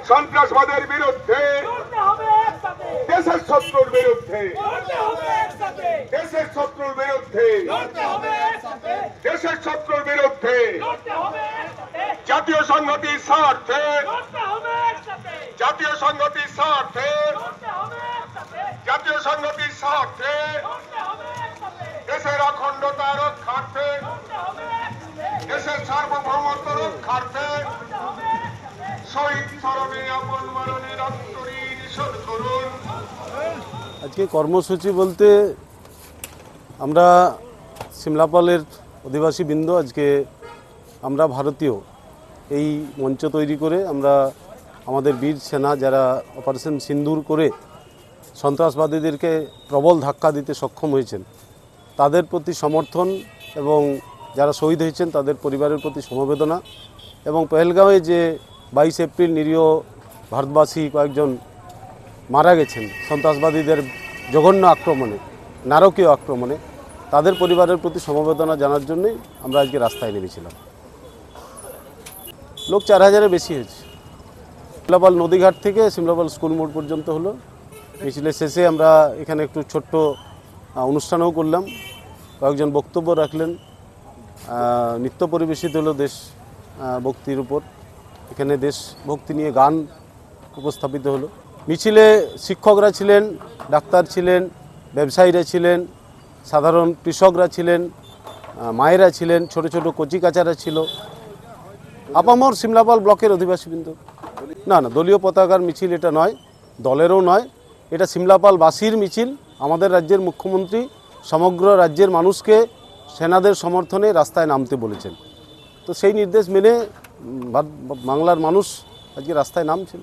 সন্ত্রাসবাদের বিরুদ্ধে দেশের শত্রুর বিরুদ্ধে জাতীয় সংহতির স্বার্থে দেশের অখণ্ডতা রক্ষার্থে, দেশের সার্বভৌমত্ব রক্ষার্থে শহীদ স্মরণে আপন মরণে রক্ত নিঃশোধ করুন। আজকে কর্মসূচি বলতে আমরা সিমলাপালের অধিবাসী বৃন্দ আজকে আমরা ভারতীয় এই মঞ্চ তৈরি করে আমরা আমাদের বীর সেনা যারা অপারেশন সিন্দুর করে সন্ত্রাসবাদীদেরকে প্রবল ধাক্কা দিতে সক্ষম হয়েছেন তাদের প্রতি সমর্থন এবং যারা শহীদ হয়েছেন তাদের পরিবারের প্রতি সমবেদনা এবং পহেলগাঁওয়ে যে 22 এপ্রিল নিরীহ ভারতবাসী কয়েকজন মারা গেছেন সন্ত্রাসবাদীদের জঘন্য আক্রমণে, নারকীয় আক্রমণে, তাদের পরিবারের প্রতি সমবেদনা জানার জন্যই আমরা আজকে রাস্তায় নেমেছিলাম। লোক 4000-এর বেশি হয়েছে। সিমলাপাল নদীঘাট থেকে সিমলাপাল স্কুল মোড় পর্যন্ত হলো। মিছিলের শেষে আমরা এখানে একটু ছোট্ট অনুষ্ঠানও করলাম, কয়েকজন বক্তব্য রাখলেন, নৃত্য পরিবেশিত হলো দেশ ভক্তির উপর। এখানে দেশভক্তি নিয়ে গান উপস্থাপিত হলো। মিছিলে শিক্ষকরা ছিলেন, ডাক্তার ছিলেন, ব্যবসায়ীরা ছিলেন, সাধারণ কৃষকরা ছিলেন, মায়েরা ছিলেন, ছোট ছোট কচিকাচারা ছিল, আপামর সিমলাপাল ব্লকের অধিবাসীবৃন্দ। না না, দলীয় পতাকার মিছিল এটা নয়, দলেরও নয়, এটা সিমলাপালবাসীর মিছিল। আমাদের রাজ্যের মুখ্যমন্ত্রী সমগ্র রাজ্যের মানুষকে সেনাদের সমর্থনে রাস্তায় নামতে বলেছেন, তো সেই নির্দেশ মেনে বাংলার মানুষ আজকে রাস্তায় নামছেন।